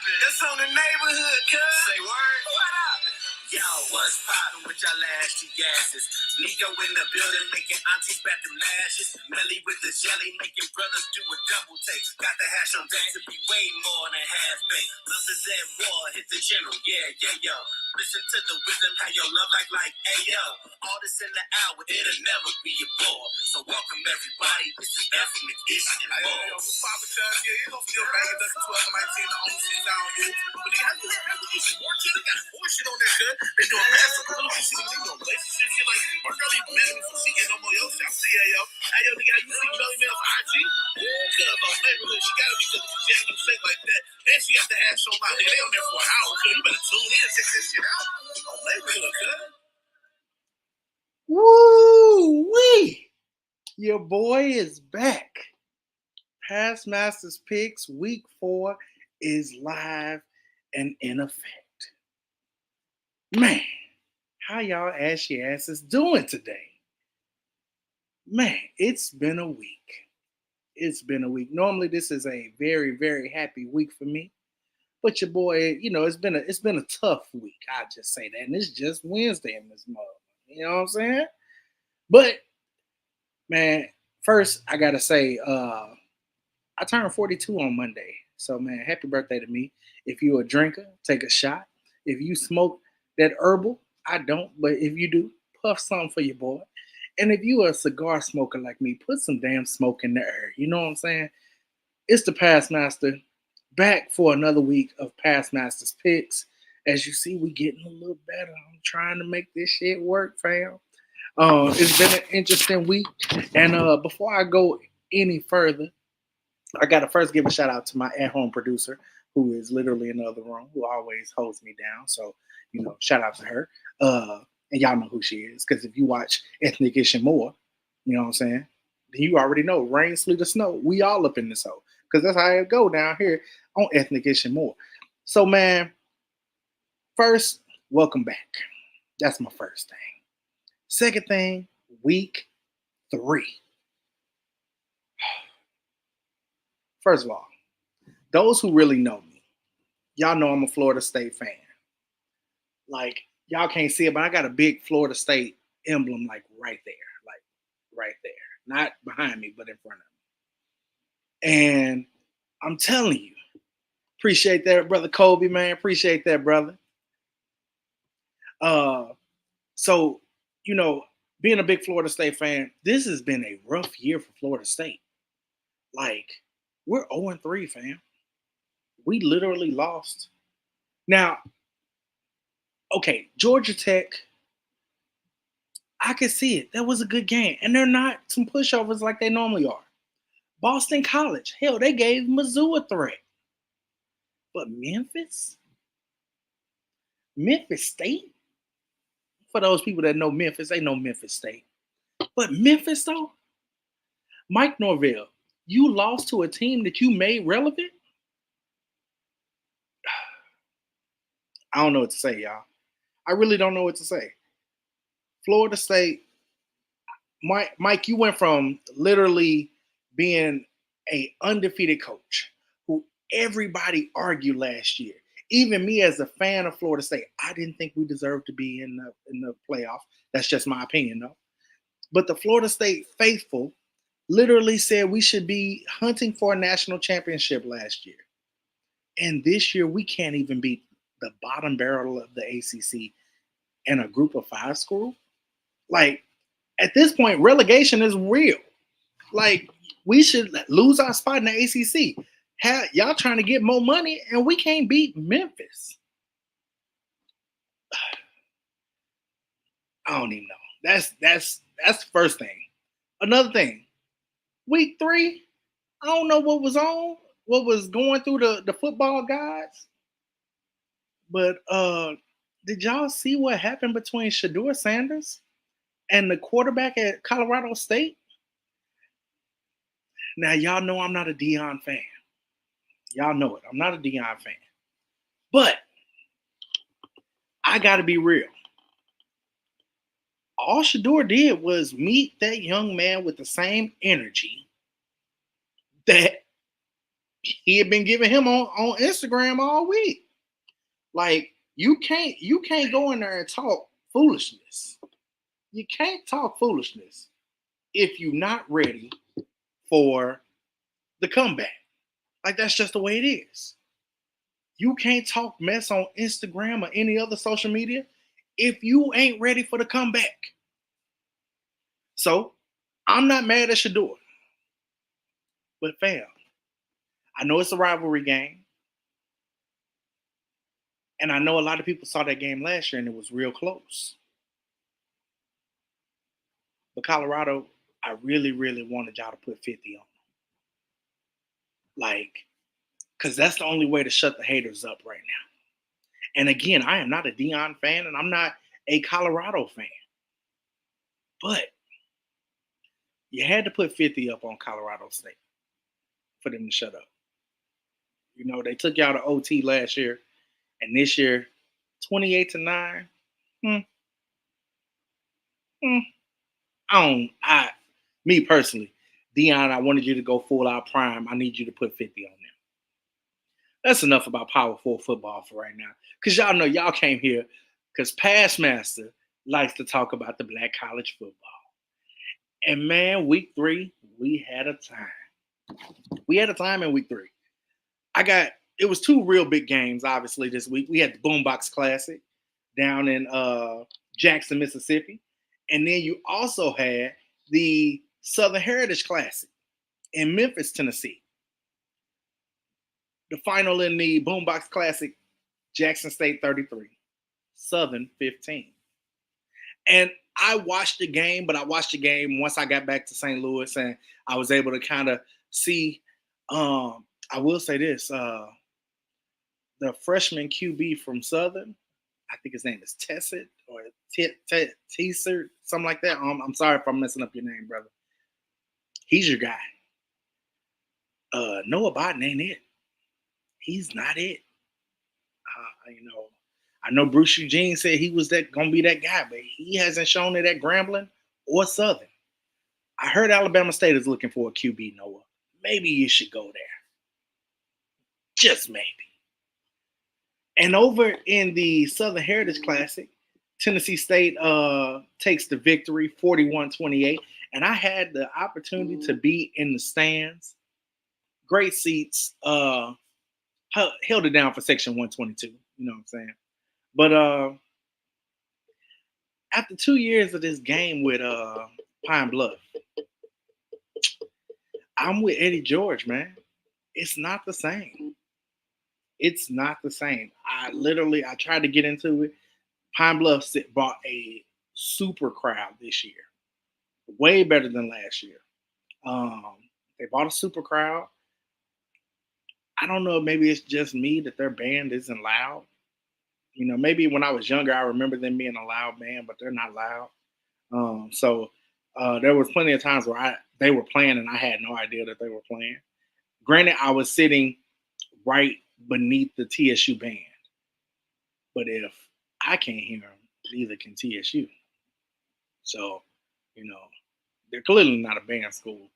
That's on the neighborhood, cuz. Say word. What up? Yo, what's poppin' with y'all ashy asses? Nico in the building making aunties back them lashes. Melly with the jelly making brothers do a double take. Got the hash on deck to be way more than half baked. Love is at war, hit the general, yeah, yo. Listen to the wisdom, how your love like, ayo. All this in the hour, it'll never be a bore. So welcome everybody, this is Ethnic Ish and more. Yo, what's poppin', Chuck? Yeah, you gon' still bang it, that's 12 and 19, the only season on you. But nigga, how you Ethnic more shit? They got more shit on there, cuz. They doing massive little shit, they doing relationship shit like, my girl ain't begging me for she get no more yo shit. I see her, yo. Hey, yo, nigga, how you see Melly Mel for IG? Cuz on neighborhood, she gotta be cuz she jamming them shit like that. And she got the hash on my nigga, they on there for an hour, cuz. You better tune in and check that shit out. On neighborhood, cuz. Woo-wee! Your boy is back. Past Masters Picks Week 4 is live and in effect. Man, how y'all ashy asses doing today? Man, it's been a week. It's been a week. Normally, this is a very, very happy week for me. But your boy, it's been a tough week. I just say that, and it's just Wednesday in this month. You know what I'm saying? But man, first I gotta say, I turned 42 on Monday. So man, happy birthday to me. If you're a drinker, take a shot. If you smoke that herbal, I don't, but if you do, puff some for your boy. And if you a cigar smoker like me, put some damn smoke in the air. You know what I'm saying? It's the Past Master back for another week of Past Masters Picks. As you see, we getting a little better. I'm trying to make this shit work, fam. It's been an interesting week. And before I go any further, I got to first give a shout out to my at-home producer, who is literally in the other room, who always holds me down. So, shout out to her. And y'all know who she is, because if you watch Ethnic Ish and More, you know what I'm saying? You already know, rain, sleet, or snow, we all up in this hole, because that's how it go down here on Ethnic Ish and More. So, man, first, welcome back. That's my first thing. Second thing, week 3. First of all, those who really know me, y'all know I'm a Florida State fan. Like, y'all can't see it, but I got a big Florida State emblem, like right there. Not behind me, but in front of me. And I'm telling you, appreciate that, brother Kobe, man. Appreciate that, brother. So, being a big Florida State fan, this has been a rough year for Florida State. Like, we're 0-3, fam. We literally lost. Now, okay, Georgia Tech, I could see it. That was a good game. And they're not some pushovers like they normally are. Boston College, hell, they gave Mizzou a threat. But Memphis State, for those people that know Memphis, they know Memphis State. But Memphis, though, Mike Norvell, you lost to a team that you made relevant? I don't know what to say, y'all. I really don't know what to say. Florida State, Mike, you went from literally being an undefeated coach who everybody argued last year. Even me as a fan of Florida State, I didn't think we deserved to be in the playoff. That's just my opinion, though. But the Florida State faithful literally said we should be hunting for a national championship last year. And this year, we can't even beat the bottom barrel of the ACC in a group of 5 school. Like, at this point, relegation is real. Like, we should lose our spot in the ACC. Y'all trying to get more money, and we can't beat Memphis. I don't even know. That's the first thing. Another thing, week 3, I don't know what was going through the football guys, but did y'all see what happened between Shedeur Sanders and the quarterback at Colorado State? Now, y'all know I'm not a Deion fan. Y'all know it. I'm not a Deion fan. But I got to be real. All Shedeur did was meet that young man with the same energy that he had been giving him on Instagram all week. Like you can't go in there and talk foolishness. You can't talk foolishness if you're not ready for the comeback. Like that's just the way it is. You can't talk mess on Instagram or any other social media if you ain't ready for the comeback. So I'm not mad at Shador, but fam, I know it's a rivalry game, and I know a lot of people saw that game last year and it was real close. But Colorado, I really, really wanted y'all to put 50 on. Like, because that's the only way to shut the haters up right now. And again, I am not a Deion fan and I'm not a Colorado fan. But you had to put 50 up on Colorado State for them to shut up. You know, they took y'all to OT last year, and this year, 28-9. Hmm, hmm. Me personally, Deion, I wanted you to go full out prime. I need you to put 50 on them. That's enough about Power 4 football for right now. Because y'all know y'all came here because Past Master likes to talk about the black college football. And man, week 3, we had a time. We had a time in week 3. It was 2 real big games, obviously, this week. We had the Boombox Classic down in Jackson, Mississippi. And then you also had the Southern Heritage Classic in Memphis, Tennessee. The final in the Boombox Classic, Jackson State 33, Southern 15. And I watched the game, but I watched the game once I got back to St. Louis and I was able to kind of see. I will say this: the freshman QB from Southern, I think his name is Tessit or Teaser, something like that. I'm sorry if I'm messing up your name, brother. He's your guy. Noah Biden ain't it. He's not it. I know Bruce Eugene said he was gonna be that guy, but he hasn't shown it at Grambling or Southern. I heard Alabama State is looking for a QB, Noah. Maybe you should go there. Just maybe. And over in the Southern Heritage Classic, Tennessee State takes the victory 41-28. And I had the opportunity to be in the stands. Great seats. Held it down for section 122. You know what I'm saying? But after 2 years of this game with Pine Bluff, I'm with Eddie George, man. It's not the same. It's not the same. I tried to get into it. Pine Bluff brought a super crowd this year, way better than last year. They bought a super crowd. I don't know. Maybe it's just me that their band isn't loud. You know, maybe when I was younger, I remember them being a loud band, but they're not loud. So there was plenty of times where they were playing and I had no idea that they were playing. Granted, I was sitting right beneath the TSU band, but if I can't hear them, neither can TSU. So, you know, they're clearly not a band school.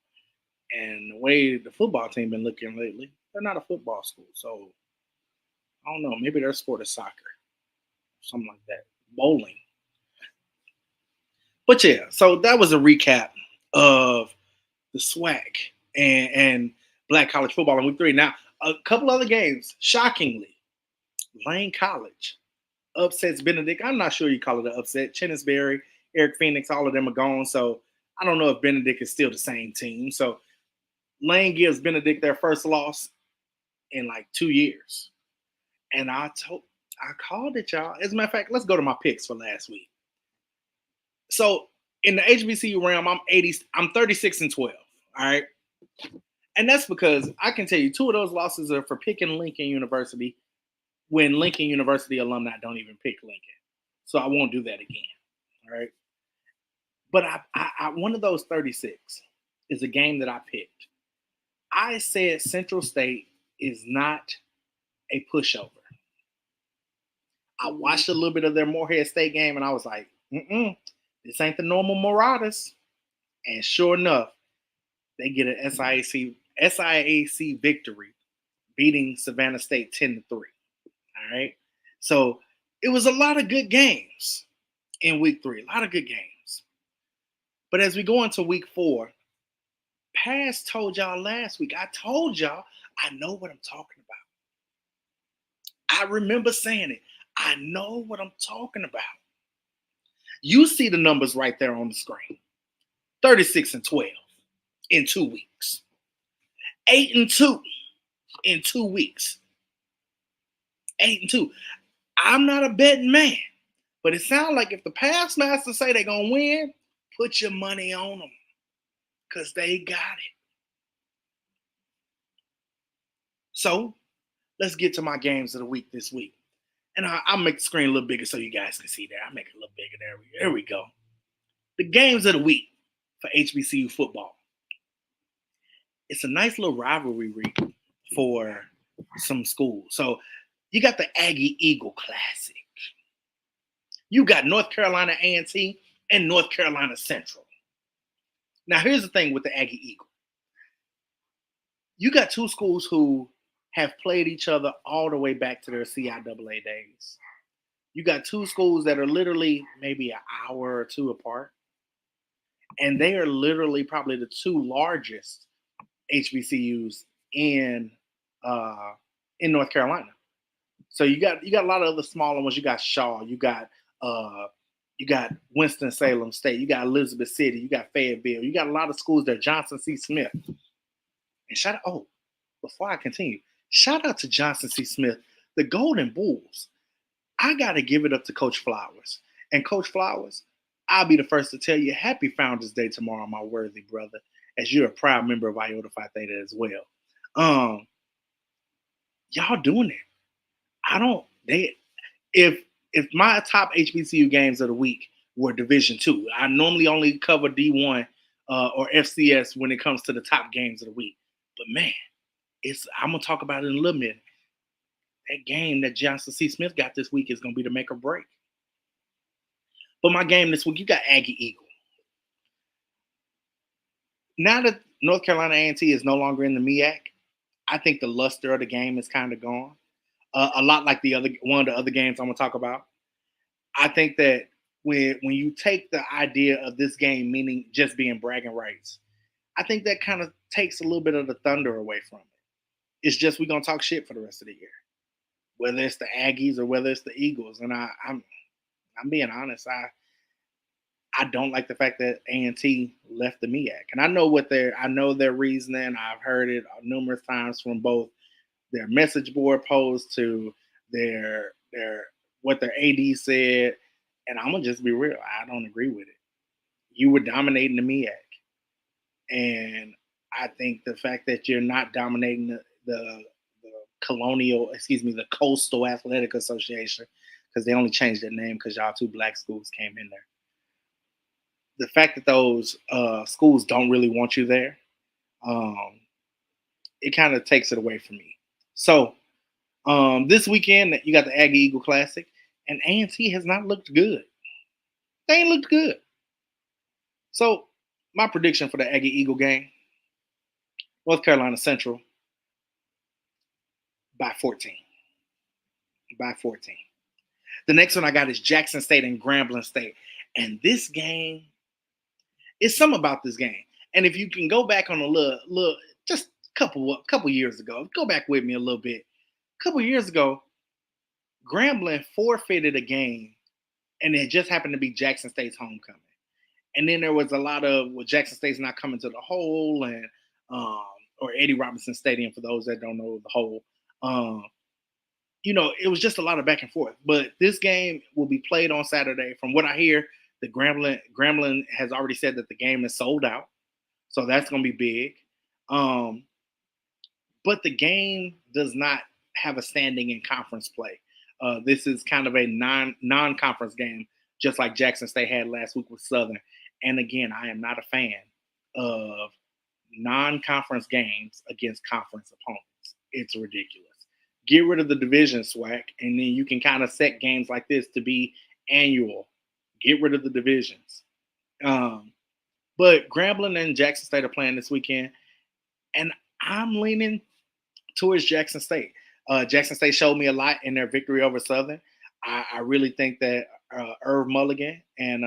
And the way the football team been looking lately, they're not a football school. So I don't know. Maybe their sport is soccer, something like that, bowling. But yeah, so that was a recap of the SWAC and Black college football in week 3. Now, a couple other games, shockingly, Lane College upsets Benedict. I'm not sure you call it an upset. Chennisberry, Eric Phoenix, all of them are gone. So I don't know if Benedict is still the same team. So Lane gives Benedict their first loss in like 2 years. And I called it, y'all. As a matter of fact, let's go to my picks for last week. So in the HBCU realm, I'm 36-12. All right. And that's because I can tell you 2 of those losses are for picking Lincoln University when Lincoln University alumni don't even pick Lincoln. So I won't do that again. All right. But I one of those 36 is a game that I picked. I said Central State is not a pushover. I watched a little bit of their Morehead State game and I was like, this ain't the normal Marauders. And sure enough, they get an SIAC victory beating Savannah State 10-3. All right. So it was a lot of good games in week 3, a lot of good games. But as we go into week 4, Pass told y'all last week, I told y'all, I know what I'm talking about. I remember saying it. I know what I'm talking about. You see the numbers right there on the screen. 36-12 in 2 weeks. 8-2 in 2 weeks. 8-2. I'm not a betting man, but it sounds like if the Pass Masters say they're gonna win, put your money on them because they got it. So let's get to my games of the week this week. And I'll make the screen a little bigger so you guys can see that. I'll make it a little bigger. There we go. The games of the week for HBCU football. It's a nice little rivalry week for some schools. So you got the Aggie Eagle Classic. You got North Carolina A&T and North Carolina Central. Now, here's the thing with the Aggie Eagle. You got two schools who have played each other all the way back to their CIAA days. You got two schools that are literally maybe an hour or two apart. And they are literally probably the two largest HBCUs in North Carolina. So you got a lot of other smaller ones. You got Shaw, you got Winston-Salem State, you got Elizabeth City, you got Fayetteville, you got a lot of schools there. Johnson C. Smith. And before I continue, shout out to Johnson C. Smith, the Golden Bulls. I gotta give it up to Coach Flowers. And Coach Flowers, I'll be the first to tell you, happy Founders Day tomorrow, my worthy brother, as you're a proud member of Iota Phi Theta as well. Y'all doing it. If my top HBCU games of the week were Division II, I normally only cover D1 or FCS when it comes to the top games of the week. But man, I'm gonna talk about it in a little minute. That game that Johnson C. Smith got this week is gonna be the make or break. But my game this week, you got Aggie Eagle. Now that North Carolina A&T is no longer in the MEAC, I think the luster of the game is kind of gone. A lot like one of the other games I'm gonna talk about. I think that when you take the idea of this game meaning just being bragging rights, I think that kind of takes a little bit of the thunder away from it. It's just we're gonna talk shit for the rest of the year, whether it's the Aggies or whether it's the Eagles. And I'm being honest, I don't like the fact that A&T left the MEAC, and I know their reasoning. I've heard it numerous times from both their message board posts to their what their AD said, and I'm gonna just be real. I don't agree with it. You were dominating the MEAC, and I think the fact that you're not dominating the Coastal Athletic Association, because they only changed their name because y'all two black schools came in there. The fact that those schools don't really want you there, it kind of takes it away from me. So this weekend, you got the Aggie Eagle Classic, and A&T has not looked good. They ain't looked good. So my prediction for the Aggie Eagle game, North Carolina Central by 14. By 14. The next one I got is Jackson State and Grambling State. And this game, it's something about this game. And if you can go back on a little just a couple years ago, go back with me a little bit. A couple years ago, Grambling forfeited a game, and it just happened to be Jackson State's homecoming. And then there was a lot of Jackson State's not coming to the Hole, and or Eddie Robinson Stadium for those that don't know the Hole. It was just a lot of back and forth. But this game will be played on Saturday. From what I hear, the Grambling has already said that the game is sold out, so that's going to be big. But the game does not have a standing in conference play. This is kind of a non-conference game, just like Jackson State had last week with Southern. And again, I am not a fan of non-conference games against conference opponents. It's ridiculous. Get rid of the division SWAC, and then you can kind of set games like this to be annual. Get rid of the divisions. But Grambling and Jackson State are playing this weekend, and I'm leaning towards Jackson State. Jackson State showed me a lot in their victory over Southern. I really think that Irv Mulligan and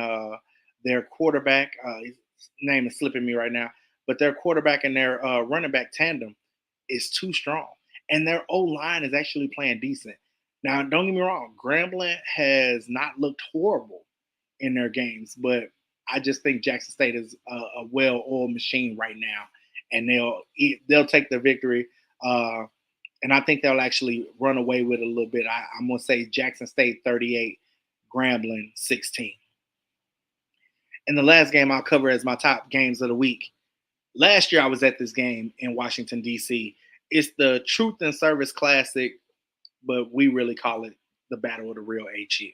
their quarterback, his name is slipping me right now, but their quarterback and their running back tandem is too strong. And their O line is actually playing decent. Now, don't get me wrong, Grambling has not looked horrible in their games, but I just think Jackson State is a well-oiled machine right now, and they'll take the victory. And I think they'll actually run away with it a little bit. I'm going to say Jackson State 38, Grambling 16. And the last game I'll cover as my top games of the week. Last year I was at this game in Washington, D.C. It's the Truth and Service Classic, but we really call it the Battle of the Real HU.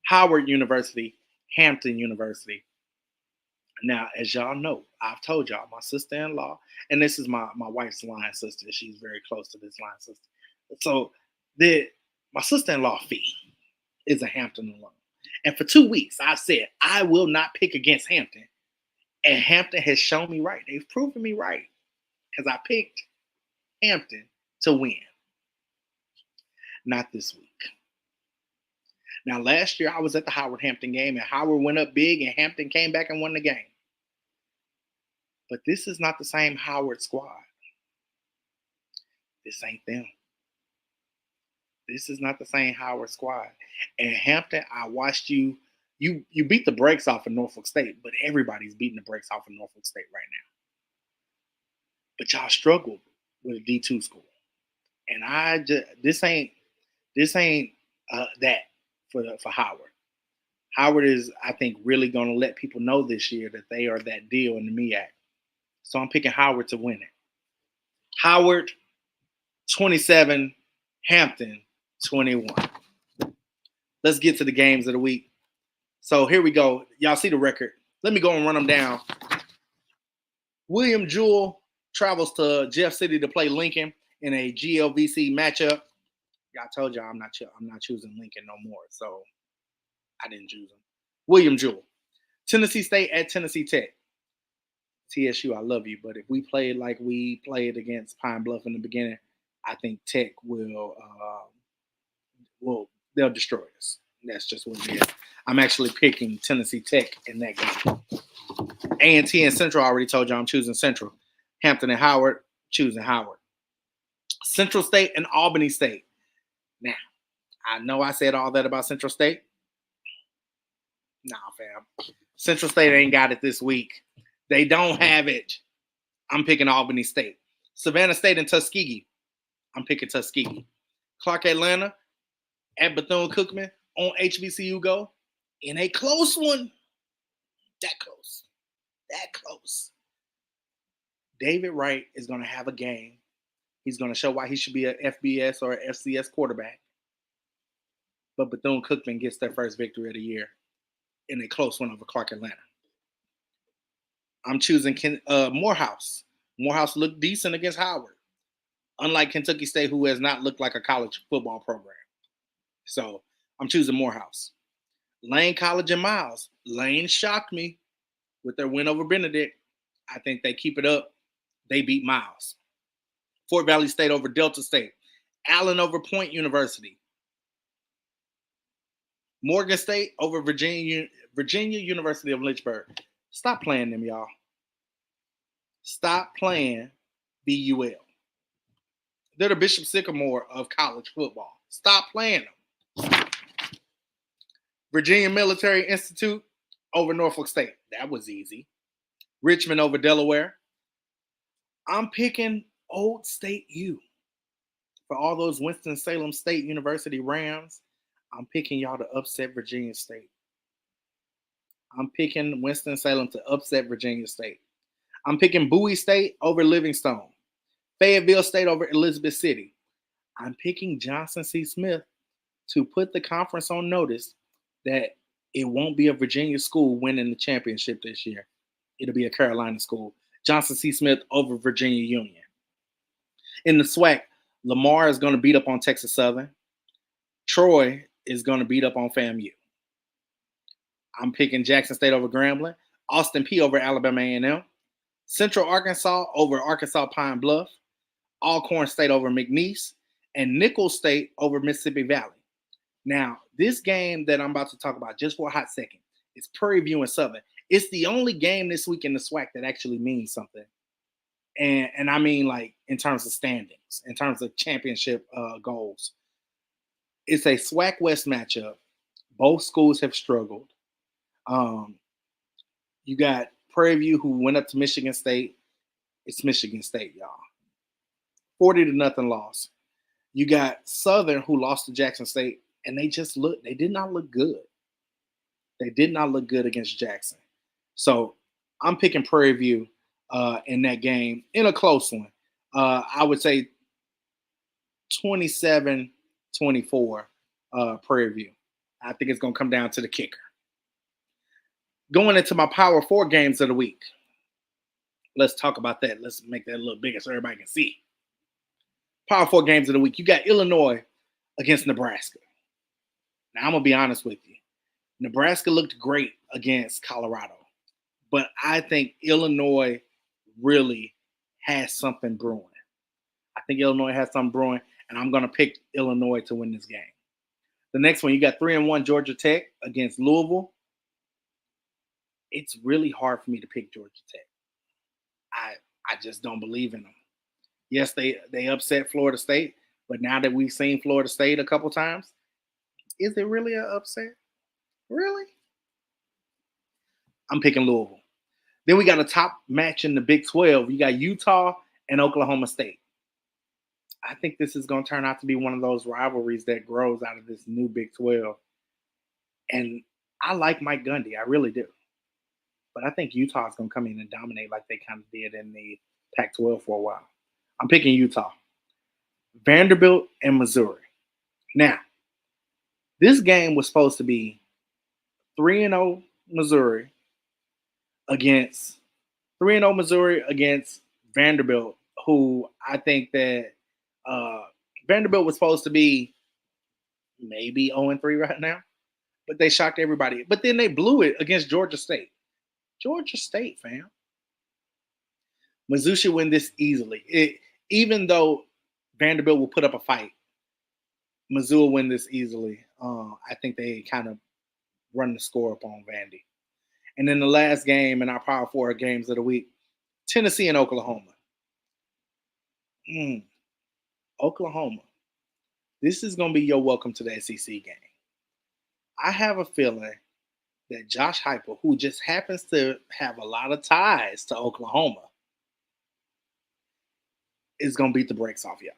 Howard University, Hampton University. Now, as y'all know, I've told y'all, my sister-in-law, and this is my wife's line sister. She's very close to this line sister. So my sister-in-law, Fee, is a Hampton alum. And for 2 weeks, I said, I will not pick against Hampton. And Hampton has shown me right. They've proven me right because I picked Hampton to win. Not this week. Now, last year I was at the Howard-Hampton game, and Howard went up big, and Hampton came back and won the game. But this is not the same Howard squad. This ain't them. This is not the same Howard squad. And Hampton, I watched you beat the brakes off of Norfolk State, but everybody's beating the brakes off of Norfolk State right now. But y'all struggled with a D2 school. And this ain't that for Howard. Howard is, I think, really going to let people know this year that they are that deal in the MEAC. So I'm picking Howard to win it. Howard 27, Hampton 21. Let's get to the games of the week. So here we go. Y'all see the record. Let me go and run them down. William Jewell travels to Jeff City to play Lincoln in a GLVC matchup. I told y'all I'm not choosing Lincoln no more, so I didn't choose him. William Jewell. Tennessee State at Tennessee Tech. TSU, I love you, but if we play like we played against Pine Bluff in the beginning, I think Tech they'll destroy us. That's just what it is. I'm actually picking Tennessee Tech in that game. A&T and Central, I already told you I'm choosing Central. Hampton and Howard, choosing Howard. Central State and Albany State. Now, I know I said all that about Central State. Nah, fam. Central State ain't got it this week. They don't have it. I'm picking Albany State. Savannah State and Tuskegee. I'm picking Tuskegee. Clark Atlanta at Bethune-Cookman on HBCU Go in a close one. That close. David Wright is going to have a game. He's going to show why he should be a FBS or a FCS quarterback. But Bethune-Cookman gets their first victory of the year in a close one over Clark Atlanta. I'm choosing Morehouse. Morehouse looked decent against Howard, unlike Kentucky State, who has not looked like a college football program. So I'm choosing Morehouse. Lane College and Miles. Lane shocked me with their win over Benedict. I think they keep it up. They beat Miles. Fort Valley State over Delta State. Allen over Point University. Morgan State over Virginia University of Lynchburg. Stop playing them, y'all. Stop playing BUL. They're the Bishop Sycamore of college football. Stop playing them. Virginia Military Institute over Norfolk State. That was easy. Richmond over Delaware. I'm picking Old State U. For all those Winston-Salem State University Rams, I'm picking y'all to upset Virginia State. I'm picking Winston-Salem to upset Virginia State. I'm picking Bowie State over Livingstone. Fayetteville State over Elizabeth City. I'm picking Johnson C. Smith to put the conference on notice that it won't be a Virginia school winning the championship this year. It'll be a Carolina school. Johnson C. Smith over Virginia Union. In the SWAC, Lamar is going to beat up on Texas Southern. Troy is going to beat up on FAMU. I'm picking Jackson State over Grambling. Austin Peay over Alabama A&M. Central Arkansas over Arkansas Pine Bluff. Alcorn State over McNeese, and Nichols State over Mississippi Valley. Now, this game that I'm about to talk about just for a hot second is Prairie View and Southern. It's the only game this week in the SWAC that actually means something. And I mean, like, in terms of standings, in terms of championship goals. It's a SWAC West matchup. Both schools have struggled. You got Prairie View, who went up to Michigan State. It's Michigan State, y'all. 40-0 loss. You got Southern, who lost to Jackson State, and they did not look good. They did not look good against Jackson. So I'm picking Prairie View in that game, in a close one. I would say 27-24 Prairie View. I think it's going to come down to the kicker. Going into my Power 4 games of the week. Let's talk about that. Let's make that a little bigger so everybody can see. Power 4 games of the week. You got Illinois against Nebraska. Now, I'm going to be honest with you. Nebraska looked great against Colorado. But I think Illinois really has something brewing. I think Illinois has something brewing, and I'm going to pick Illinois to win this game. The next one, you got 3-1 Georgia Tech against Louisville. It's really hard for me to pick Georgia Tech. I just don't believe in them. Yes, they upset Florida State, but now that we've seen Florida State a couple times, is it really an upset? Really? I'm picking Louisville. Then we got a top match in the Big 12. You got Utah and Oklahoma State. I think this is going to turn out to be one of those rivalries that grows out of this new Big 12. And I like Mike Gundy. I really do. But I think Utah is going to come in and dominate like they kind of did in the Pac-12 for a while. I'm picking Utah. Vanderbilt and Missouri. Now, this game was supposed to be 3-0 Missouri against Vanderbilt, who I think that Vanderbilt was supposed to be maybe 0-3 right now, but they shocked everybody. But then they blew it against Georgia State. Georgia State, fam. Mizzou should win this easily. Even though Vanderbilt will put up a fight, Mizzou will win this easily. I think they kind of run the score up on Vandy. And then the last game in our Power 4 games of the week, Tennessee and Oklahoma. Oklahoma. This is going to be your welcome to the SEC game. I have a feeling that Josh Heupel, who just happens to have a lot of ties to Oklahoma, is going to beat the brakes off y'all.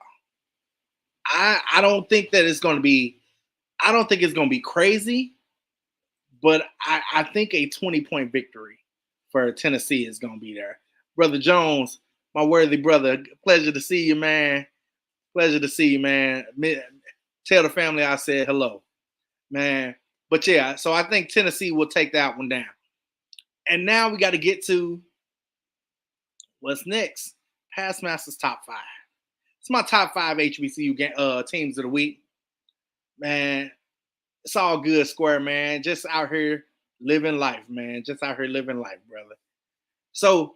I don't think that it's going to be – I don't think it's going to be crazy, but I think a 20-point victory for Tennessee is going to be there. Brother Jones, my worthy brother, pleasure to see you, man. Pleasure to see you, man. Tell the family I said hello, man. But, yeah, so I think Tennessee will take that one down. And now we got to get to what's next. Past Masters Top 5. It's my top 5 HBCU teams of the week. Man, it's all good, Square, man. Just out here living life, man. Just out here living life, brother. So,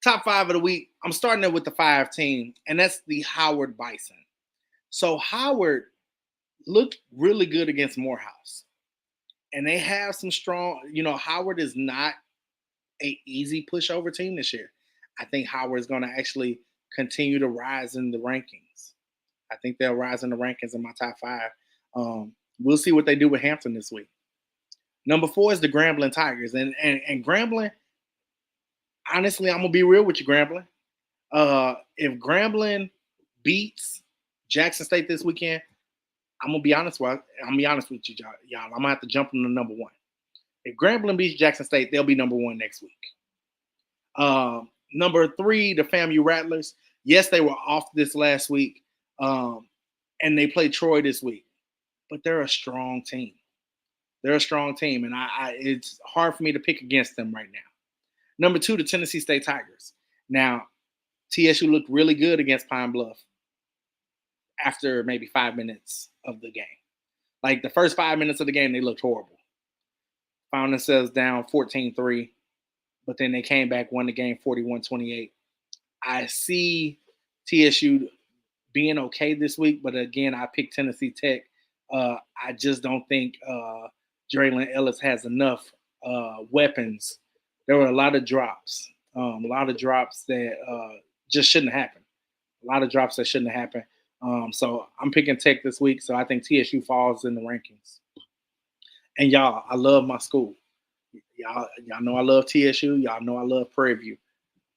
top 5 of the week, I'm starting it with the 5 team, and that's the Howard Bison. So, Howard looked really good against Morehouse. And they have some strong, Howard is not an easy pushover team this year. I think Howard is going to actually continue to rise in the rankings. I think they'll rise in the rankings in my top 5. We'll see what they do with Hampton this week. Number 4 is the Grambling Tigers. And Grambling, honestly, I'm going to be real with you, Grambling. If Grambling beats Jackson State this weekend, I'm going to be honest with you, y'all. I'm going to have to jump them to number 1. If Grambling beats Jackson State, they'll be number 1 next week. Number 3, the FAMU Rattlers. Yes, they were off this last week, and they played Troy this week. But they're a strong team. They're a strong team, and it's hard for me to pick against them right now. Number 2, the Tennessee State Tigers. Now, TSU looked really good against Pine Bluff after maybe 5 minutes of the game. Like, the first 5 minutes of the game, they looked horrible. Found themselves down 14-3. But then they came back, won the game 41-28. I see TSU being okay this week, but again, I picked Tennessee Tech. I just don't think Draylon Ellis has enough weapons. There were a lot of drops, that just shouldn't happen. A lot of drops that shouldn't happen. So I'm picking Tech this week. So I think TSU falls in the rankings. And y'all, I love my school. Y'all know I love TSU. Y'all know I love Prairie View.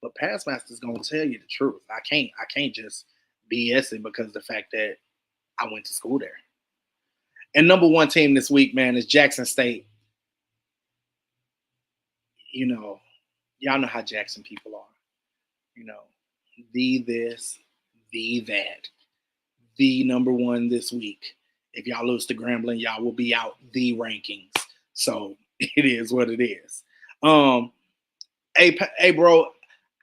But Passmaster's gonna tell you the truth. I can't just BS it because of the fact that I went to school there. And number one team this week, man, is Jackson State. You know, y'all know how Jackson people are. You know, the this, the that, the number one this week. If y'all lose to Grambling, y'all will be out the rankings. So it is what it is. Hey, bro,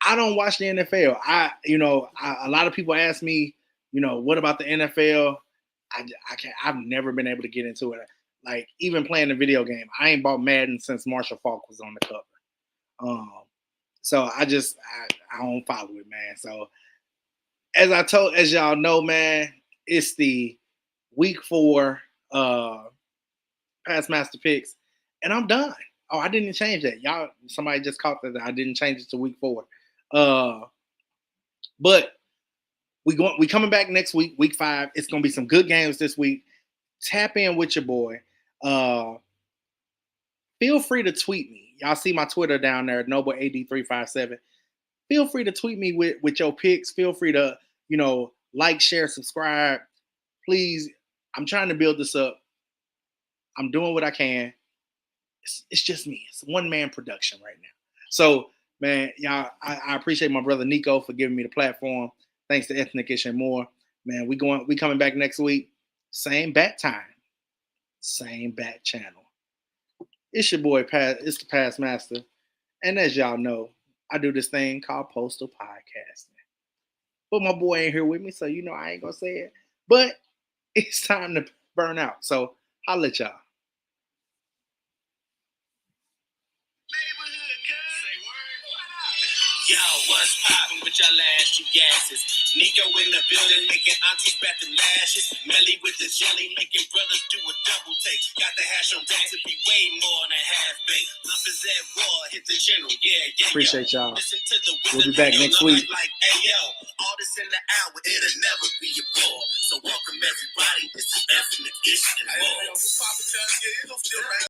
I don't watch the NFL. A lot of people ask me, what about the NFL? I can't. I've never been able to get into it. Like even playing the video game, I ain't bought Madden since Marshall Faulk was on the cover. So I don't follow it, man. So as y'all know, man, it's the week 4 Past Master Picks, and I'm done. Oh, I didn't change that. Somebody just caught that I didn't change it to week 4. But we coming back next week, week 5. It's gonna be some good games this week. Tap in with your boy. Feel free to tweet me. Y'all see my Twitter down there, NobleAD357. Feel free to tweet me with your picks. Feel free to, like, share, subscribe. Please, I'm trying to build this up. I'm doing what I can. It's just me. It's one-man production right now. So, man, y'all, I appreciate my brother Nico for giving me the platform. Thanks to Ethnic-ish and more. Man, we coming back next week. Same bat time. Same bat channel. It's your boy, it's the Past Master. And as y'all know, I do this thing called Postal Podcasting. But my boy ain't here with me, so I ain't gonna say it. But it's time to burn out. So holla at y'all. Yo, what's poppin' with y'all last two gases? Nico in the building making aunties back them lashes. Melly with the jelly making brothers do a double take. Got the hash on deck to be way more than half baked. Love is at war, hit the general, yeah. Appreciate y'all. Listen to the We'll be back next week. Like, hey yo, all this in the hour, it'll never be a bore. So welcome everybody, this is Ethnic-ish and more.